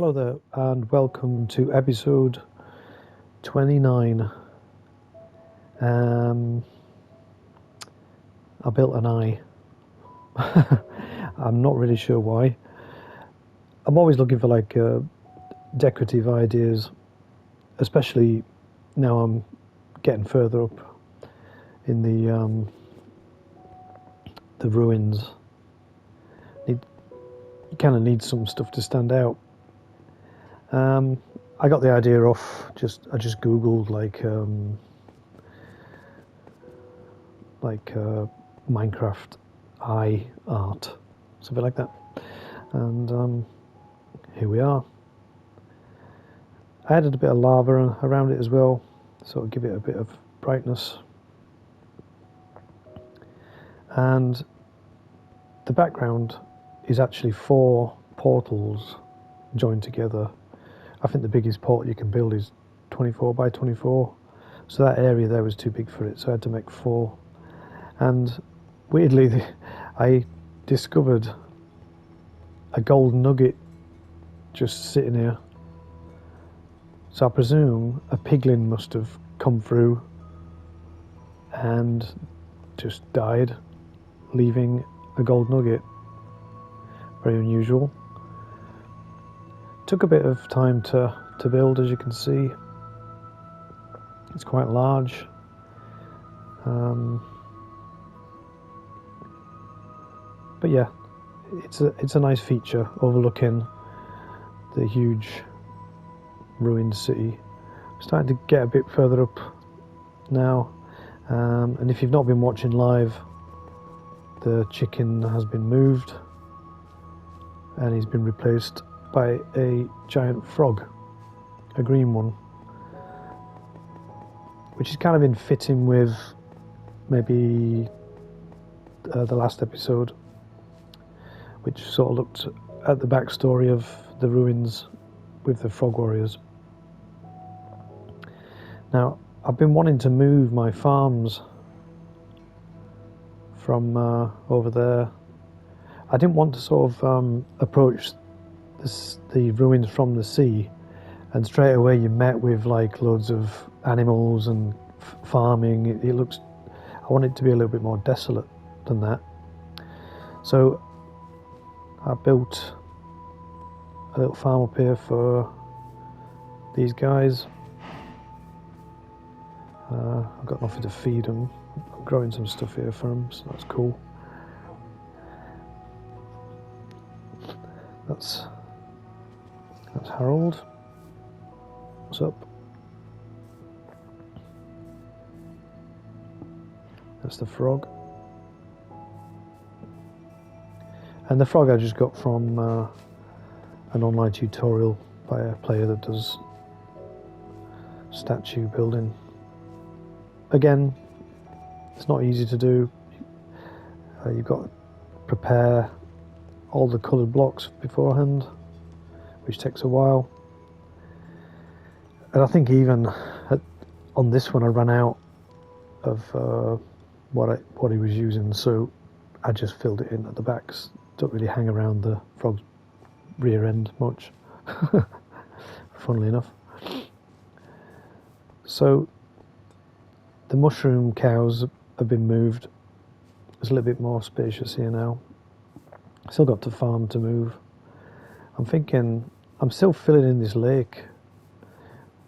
Hello there and welcome to episode 29. I built an eye. I'm not really sure why. I'm always looking for decorative ideas, especially now I'm getting further up in the ruins. You kind of need some stuff to stand out. I got the idea off I just googled Minecraft eye art, something like that, and here we are. I added a bit of lava around it as well, so give it a bit of brightness, and the background is actually 4 portals joined together. I think the biggest portal you can build is 24 by 24, so that area there was too big for it, so I had to make 4. And weirdly, I discovered a gold nugget just sitting here, so I presume a piglin must have come through and just died, leaving a gold nugget. Very unusual. Took a bit of time to build, as you can see. It's quite large. But yeah, it's a nice feature overlooking the huge ruined city. I'm starting to get a bit further up now, and if you've not been watching live, the chicken has been moved and he's been replaced by a giant frog, a green one, which is kind of in fitting with maybe the last episode, which sort of looked at the backstory of the ruins with the frog warriors. Now, I've been wanting to move my farms from over there. I didn't want to sort of approach the ruins from the sea, and straight away you met with like loads of animals and farming. It looks, I want it to be a little bit more desolate than that. So I built a little farm up here for these guys. I've got nothing to feed them. I'm growing some stuff here for them, so that's cool. That's Harold. What's up? That's the frog. And the frog I just got from an online tutorial by a player that does statue building. Again, it's not easy to do. You've got to prepare all the coloured blocks beforehand, which takes a while. And I think even on this one I ran out of what he was using, so I just filled it in at the backs. Don't really hang around the frog's rear end much, funnily enough. So the mushroom cows have been moved. It's a little bit more spacious here now. Still got the farm to move. I'm thinking, I'm still filling in this lake.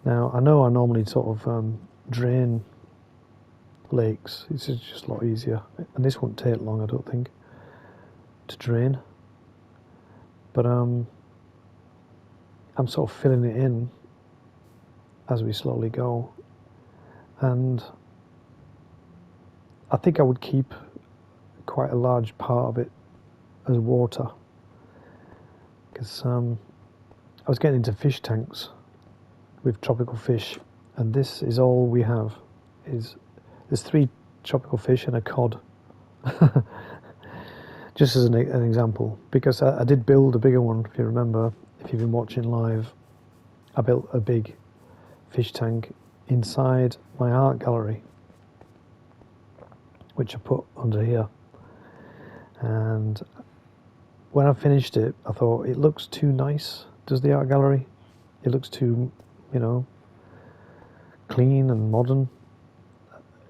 Now, I know I normally sort of drain lakes. This is just a lot easier. And this won't take long, I don't think, to drain. But I'm sort of filling it in as we slowly go. And I think I would keep quite a large part of it as water, because I was getting into fish tanks with tropical fish, and this is all we have. There's 3 tropical fish and a cod. Just as an example, because I did build a bigger one. If you remember, if you've been watching live, I built a big fish tank inside my art gallery, which I put under here. And when I finished it, I thought it looks too nice does the art gallery. It looks too, you know, clean and modern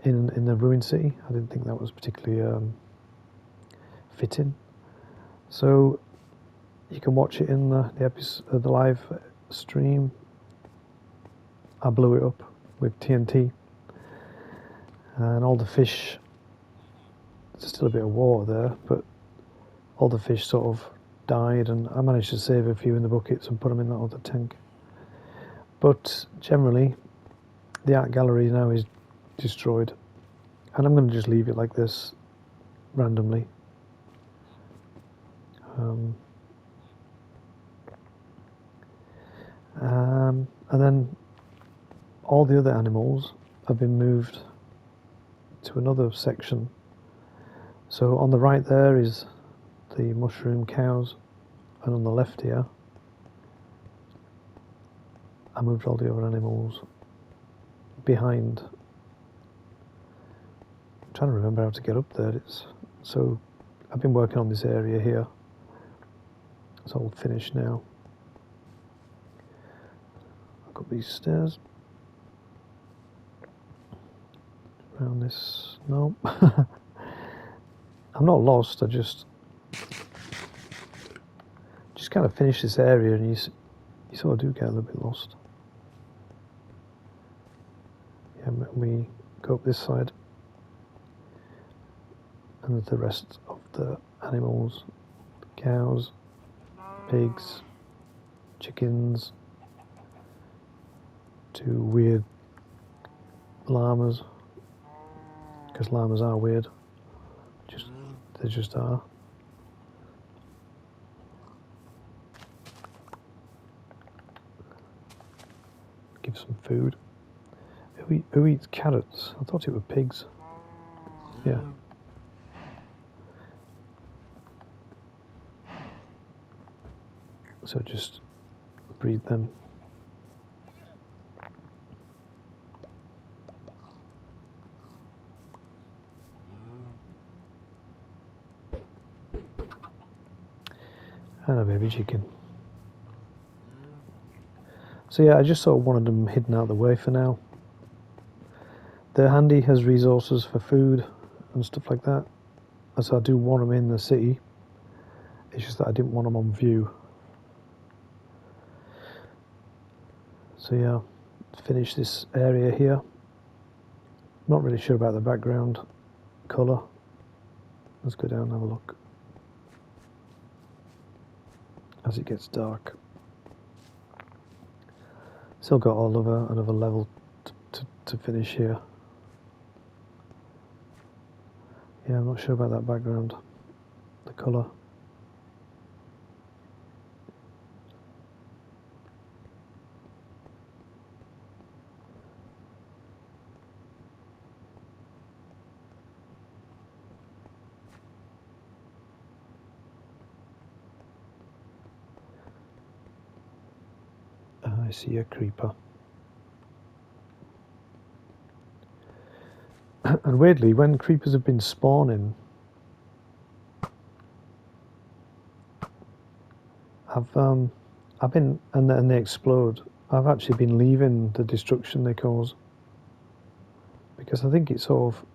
in the ruined city. I didn't think that was particularly fitting. So you can watch it in the episode, the live stream. I blew it up with TNT, and all the fish. There's still a bit of water there, but all the fish sort of died, and I managed to save a few in the buckets and put them in that other tank. But generally, the art gallery now is destroyed, and I'm going to just leave it like this randomly. And then all the other animals have been moved to another section. So on the right there is the mushroom cows, and on the left here I moved all the other animals behind. I'm trying to remember how to get up there. So I've been working on this area here. It's all finished now. I've got these stairs around this. No. I'm not lost. I just kind of finish this area, and you sort of do get a little bit lost. Yeah, we go up this side, and there's the rest of the animals: cows, pigs, chickens, two weird llamas, because llamas are weird. They just are. Give some food. Who eats carrots? I thought it were pigs. Yeah. So just breed them. And a baby chicken. So yeah, I just sort of wanted them hidden out of the way for now. They're handy as resources for food and stuff like that. And so I do want them in the city. It's just that I didn't want them on view. So yeah, finish this area here. Not really sure about the background colour. Let's go down and have a look as it gets dark. Still got all of another level to finish here. Yeah, I'm not sure about that background, the colour. I see a creeper. And weirdly, when creepers have been spawning, I've been, and they explode, I've actually been leaving the destruction they cause, because I think it sort of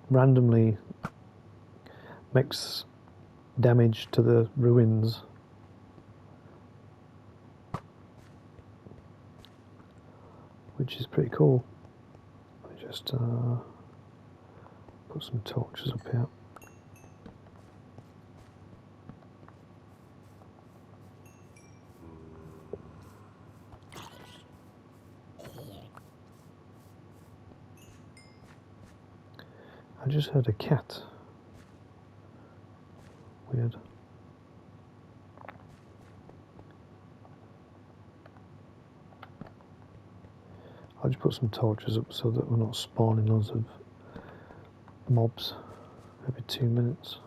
randomly makes damage to the ruins. Which is pretty cool. Let me just put some torches up here. I just heard a cat. Weird. I'll just put some torches up so that we're not spawning loads of mobs every 2 minutes.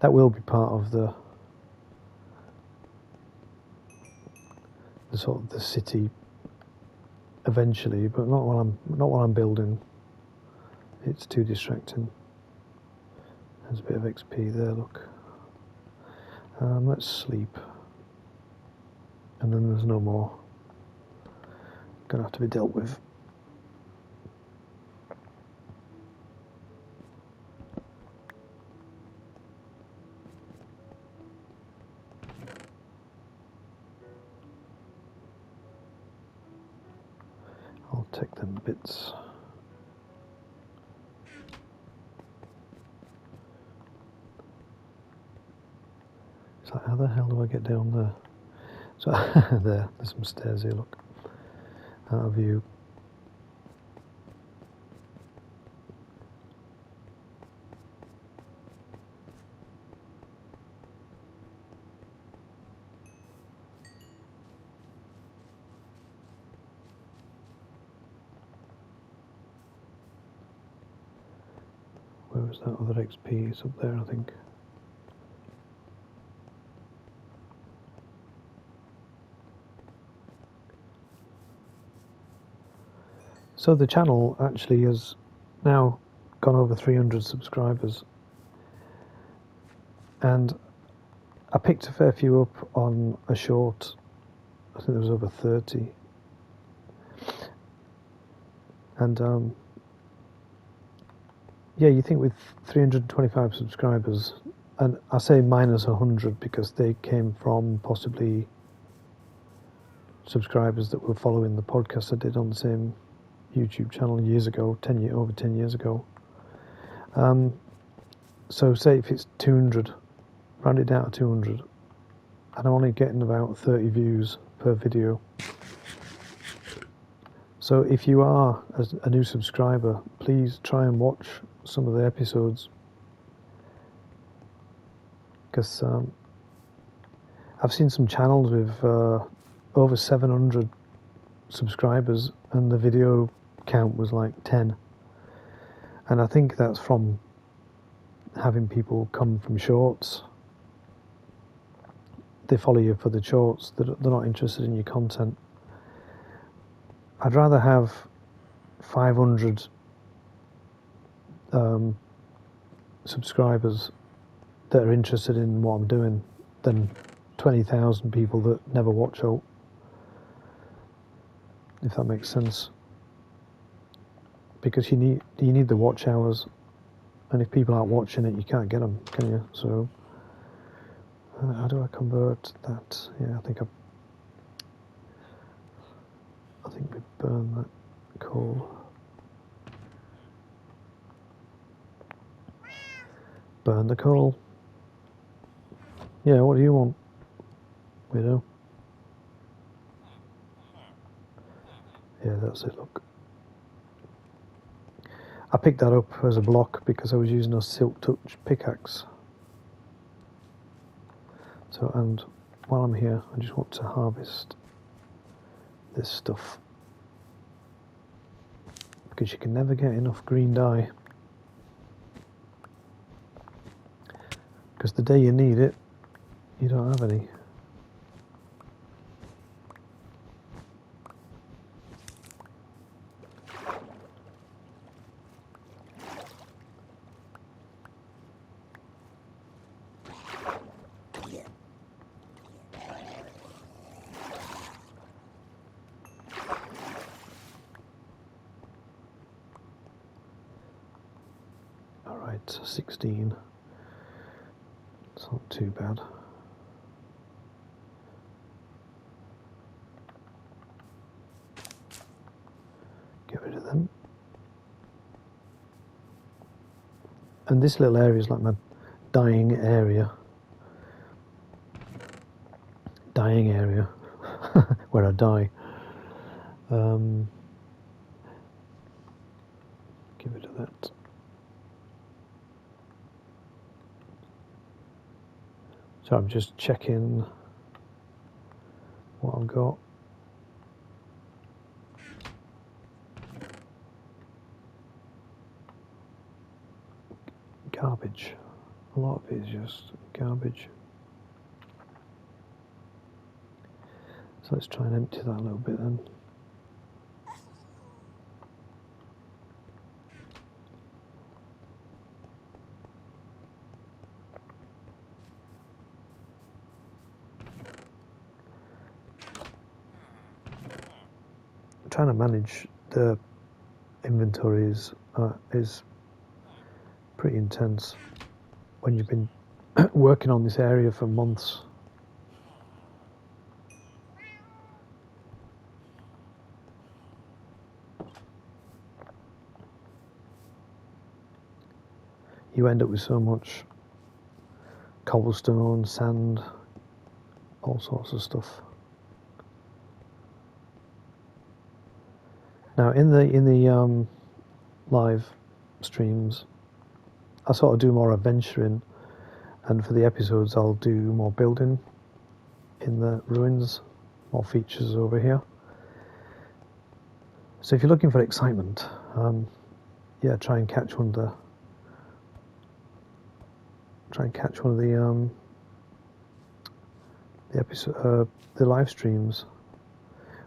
That will be part of the sort of the city eventually, but not while I'm building. It's too distracting. There's a bit of XP there, look. Let's sleep. And then there's no more. Gonna have to be dealt with. I'll take them bits. It's like, how the hell do I get down there? So there's some stairs here, look. Out of view. Where was that other XP? It's up there, I think. So the channel actually has now gone over 300 subscribers, and I picked a fair few up on a short. I think there was over 30, and yeah, you think with 325 subscribers, and I say minus 100 because they came from possibly subscribers that were following the podcast I did on the same YouTube channel years ago, over 10 years ago. So say if it's 200, round it down to 200, and I'm only getting about 30 views per video. So if you are a new subscriber, please try and watch some of the episodes, because I've seen some channels with over 700 subscribers and the video count was like 10, and I think that's from having people come from shorts. They follow you for the shorts, they're not interested in your content. I'd rather have 500 subscribers that are interested in what I'm doing than 20,000 people that never watch out, if that makes sense. Because you need the watch hours, and if people aren't watching it, you can't get them, can you? So how do I convert that? Yeah, I think we burn that coal. Burn the coal. Yeah, what do you want, widow? Yeah, that's it, look. I picked that up as a block because I was using a silk touch pickaxe. So, and while I'm here, I just want to harvest this stuff, because you can never get enough green dye, because the day you need it, you don't have any. Alright, 16. It's not too bad. Get rid of them. And this little area is like my dying area. Dying area. Where I die. Get rid of that. So I'm just checking what I've got. Garbage. A lot of it is just garbage. So let's try and empty that a little bit then. trying to manage the inventory is pretty intense when you've been working on this area for months. You end up with so much cobblestone, sand, all sorts of stuff. Now in the live streams, I sort of do more adventuring, and for the episodes I'll do more building in the ruins, more features over here. So if you're looking for excitement, yeah, try and catch one of the episode, the live streams.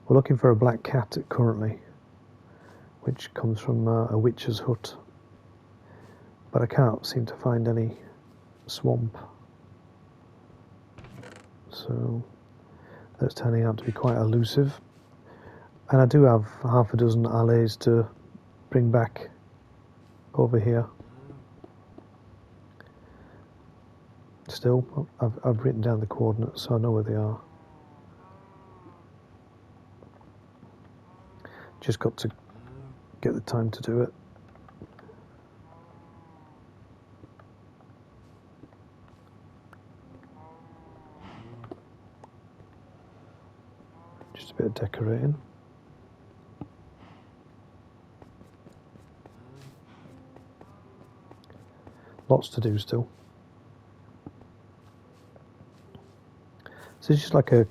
We're looking for a black cat currently, which comes from a witch's hut, but I can't seem to find any swamp, so that's turning out to be quite elusive. And I do have half a dozen allays to bring back over here. Still, I've written down the coordinates so I know where they are. Just got to get the time to do it. Just a bit of decorating. Lots to do still. So it's just like a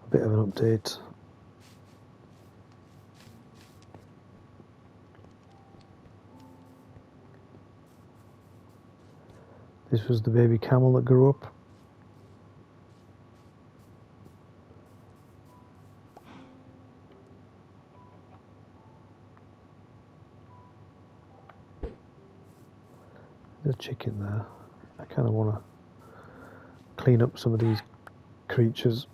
bit of an update. This was the baby camel that grew up. There's a chicken there. I kind of want to clean up some of these creatures.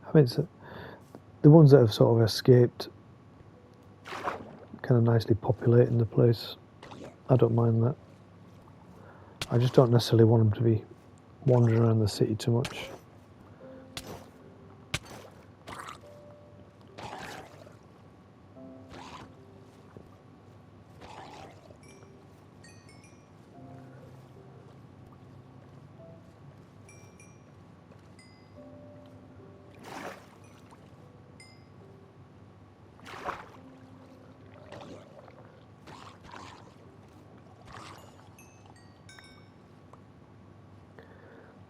I mean, the ones that have sort of escaped, kind of nicely populating the place. I don't mind that. I just don't necessarily want them to be wandering around the city too much.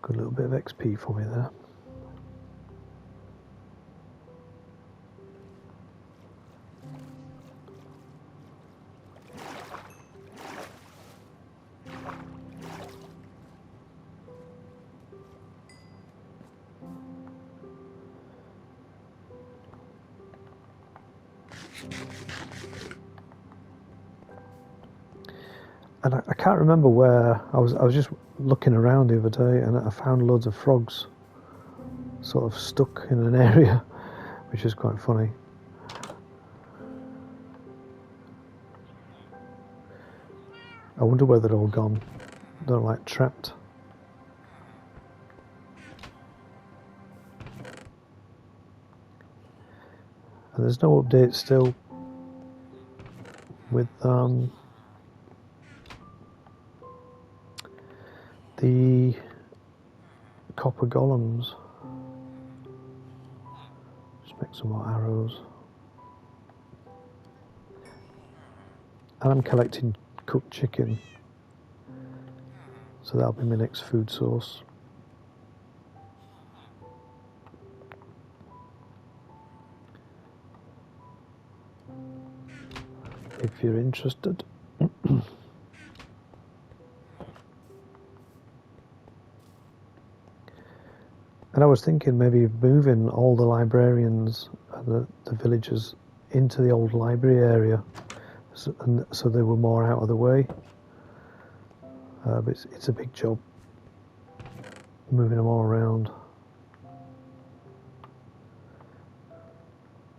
Good little bit of XP for me there. And I can't remember where I was just looking around the other day, and I found loads of frogs sort of stuck in an area, which is quite funny. I wonder where they're all gone. They're like trapped. And there's no update still with the copper golems. Just make some more arrows. And I'm collecting cooked chicken, so that'll be my next food source. If you're interested. And I was thinking maybe moving all the librarians and the villagers into the old library area, so they were more out of the way. but it's a big job moving them all around.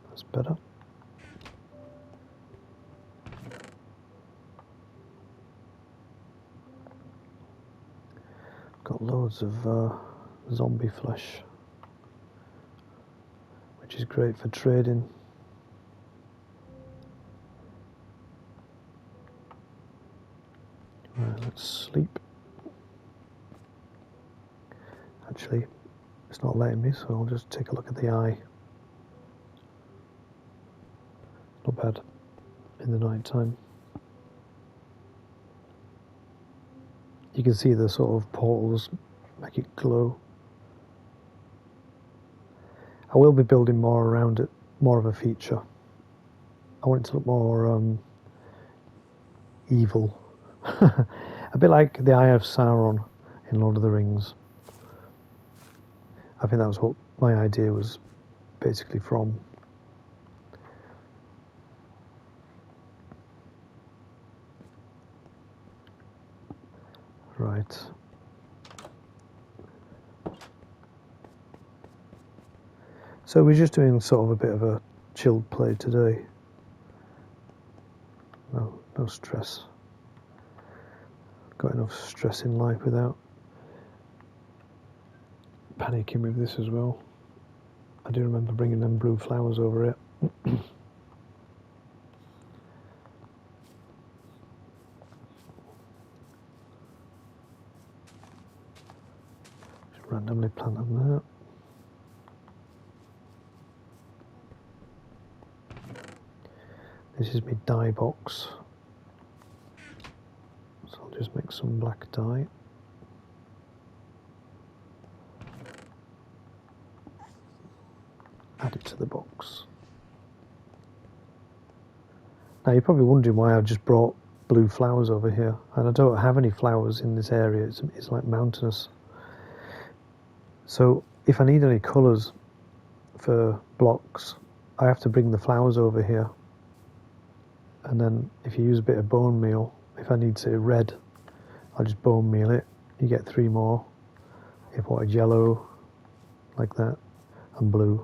That's better. Got loads of zombie flesh, which is great for trading. Right, let's sleep. Actually, it's not letting me, so I'll just take a look at the eye. Not bad in the night time. You can see the sort of portals make it glow. I will be building more around it, more of a feature. I want it to look more evil. A bit like the Eye of Sauron in Lord of the Rings. I think that was what my idea was basically from. Right. So we're just doing sort of a bit of a chilled play today. No stress. Got enough stress in life without panicking with this as well. I do remember bringing them blue flowers over it. Just randomly plant them there. This is my dye box. So I'll just make some black dye. Add it to the box. Now you're probably wondering why I've just brought blue flowers over here, and I don't have any flowers in this area. It's like mountainous. So if I need any colours for blocks, I have to bring the flowers over here. And then if you use a bit of bone meal, if I need, say, red, I'll just bone meal it. You get 3 more. If I wanted yellow, like that, and blue.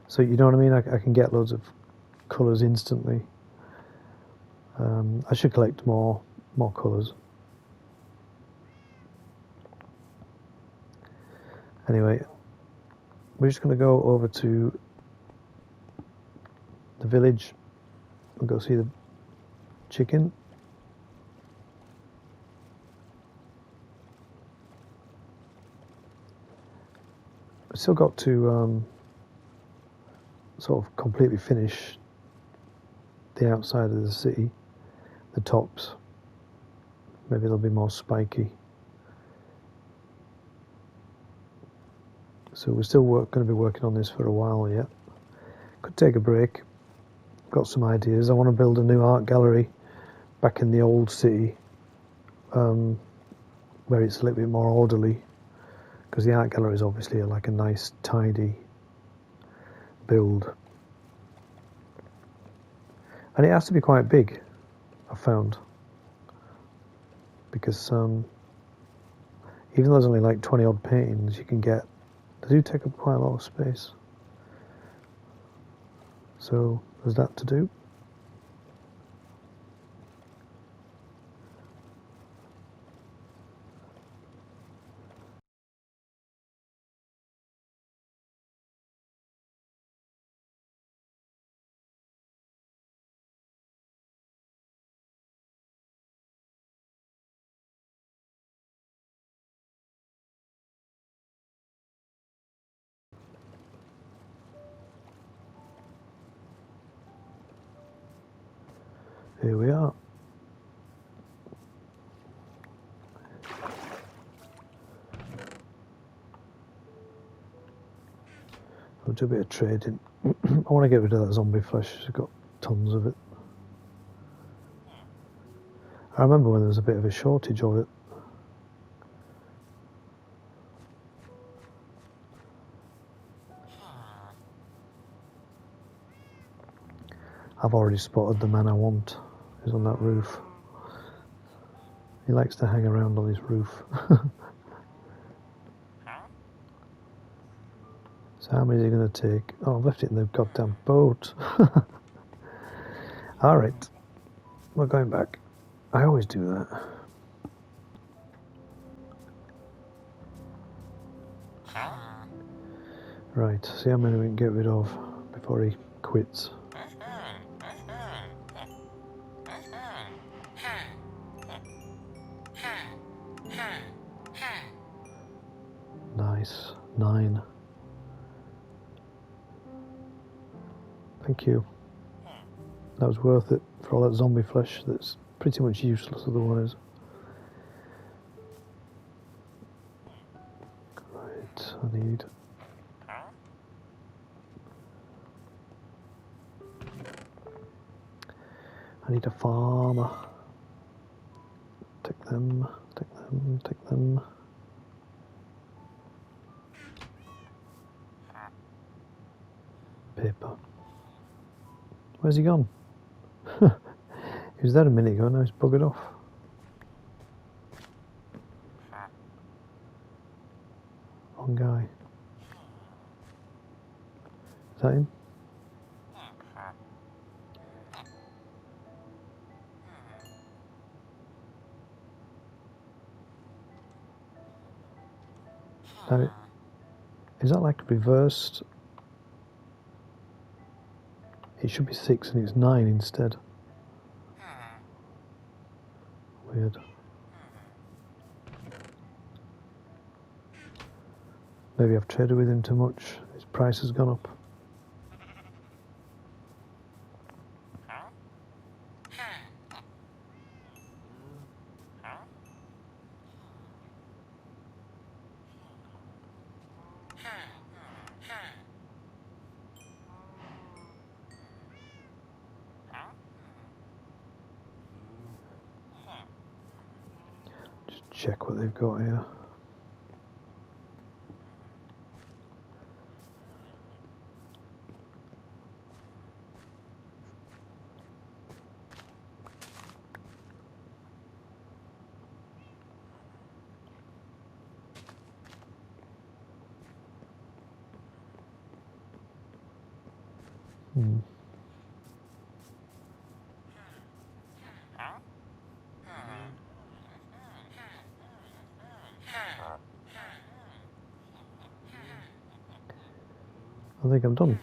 So you know what I mean? I can get loads of colours instantly. I should collect more colours. Anyway, we're just going to go over to the village and go see the chicken. I've still got to sort of completely finish the outside of the city, the tops. Maybe they'll be more spiky. So we're still going to be working on this for a while yet. Could take a break. Got some ideas. I want to build a new art gallery back in the old city, where it's a little bit more orderly, because the art gallery is obviously like a nice tidy build, and it has to be quite big, I've found, because even though there's only like 20 odd paintings you can get, they do take up quite a lot of space. So there's that to do. Here we are. I'll do a bit of trading. I want to get rid of that zombie flesh. I've got tons of it. I remember when there was a bit of a shortage of it. I've already spotted the man I want. He's on that roof. He likes to hang around on his roof. So how many is he going to take? Oh, I've left it in the goddamn boat. Alright, we're going back. I always do that. Right, see how many we can get rid of before he quits. Nice, 9. Thank you. That was worth it for all that zombie flesh that's pretty much useless otherwise. Right, I need a farmer. Take them, take them, take them. Paper. Where's he gone? He was there a minute ago, now he's buggered off. Wrong guy. Is that him? Now, is that like reversed? It should be 6 and it's 9 instead. Weird. Maybe I've traded with him too much. His price has gone up. Just check what they've got here. I think I'm done.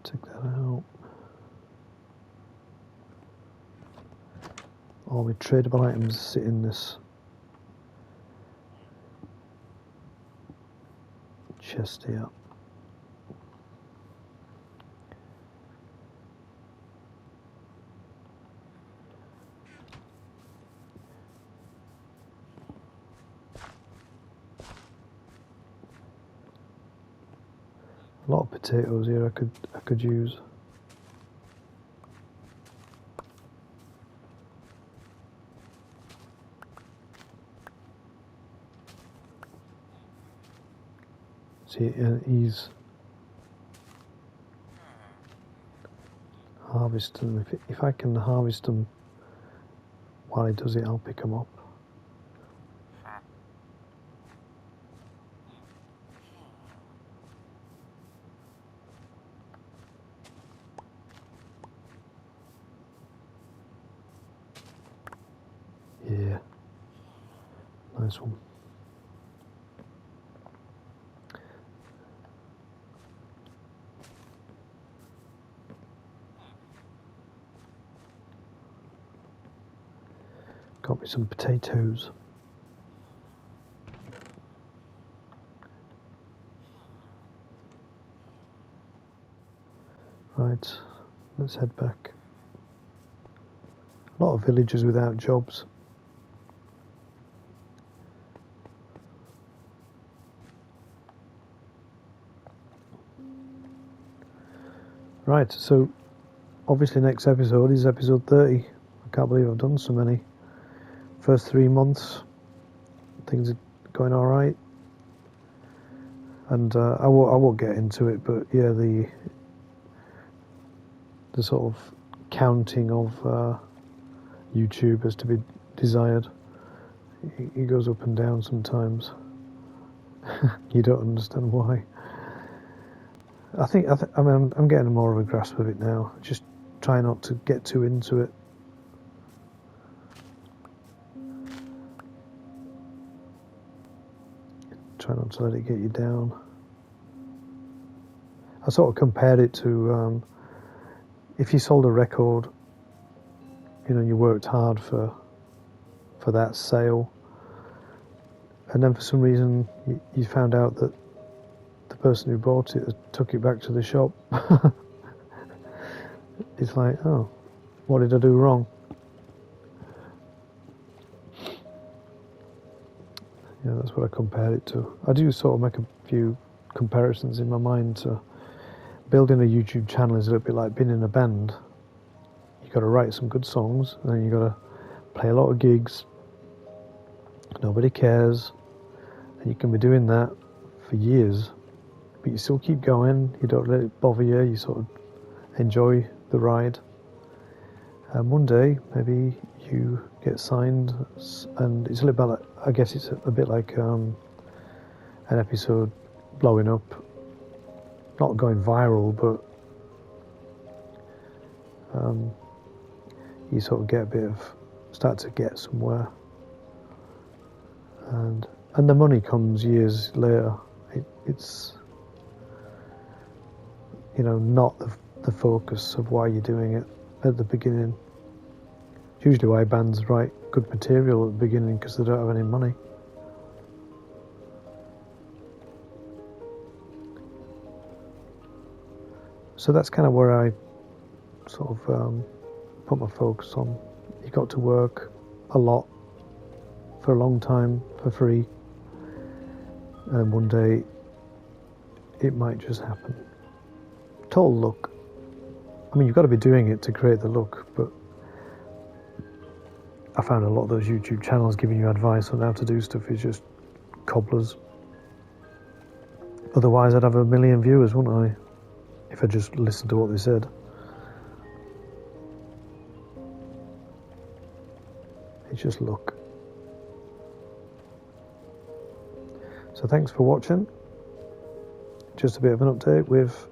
Take that out. All my tradable items sit in this chest here. A lot of potatoes here I could use. See, he's harvest them. If I can harvest them while he does it, I'll pick them up. Yeah, nice one. Got me some potatoes. Right, let's head back. A lot of villagers without jobs. Right, so obviously next episode is episode 30. I can't believe I've done so many. First 3 months, things are going alright. And I won't get into it, but yeah, the sort of counting of YouTube is to be desired. It goes up and down sometimes. You don't understand why. I mean, I'm getting more of a grasp of it now. Just try not to get too into it. Try not to let it get you down. I sort of compared it to if you sold a record, you know, you worked hard for that sale, and then for some reason you found out that the person who bought it took it back to the shop. It's like, oh, what did I do wrong? Yeah, that's what I compared it to. I do sort of make a few comparisons in my mind to building a YouTube channel is a little bit like being in a band. You got to write some good songs, and then you got to play a lot of gigs. Nobody cares, and you can be doing that for years, but you still keep going. You don't let it bother you. You sort of enjoy the ride. And one day, maybe you get signed, and it's a little bit like, I guess it's a bit like an episode blowing up, not going viral, but you sort of start to get somewhere, and the money comes years later. It's, you know, not the focus of why you're doing it at the beginning. It's usually why bands write good material at the beginning, because they don't have any money. So that's kind of where I sort of put my focus on. You got to work a lot for a long time for free, and one day it might just happen. Total luck. I mean, you've got to be doing it to create the luck, but I found a lot of those YouTube channels giving you advice on how to do stuff is just cobblers. Otherwise I'd have 1 million viewers, wouldn't I, if I just listened to what they said. It's just luck. So thanks for watching. Just a bit of an update with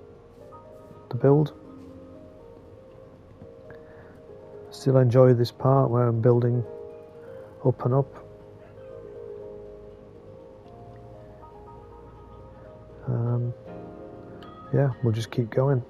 the build. Still enjoy this part where I'm building up and up. Yeah, we'll just keep going.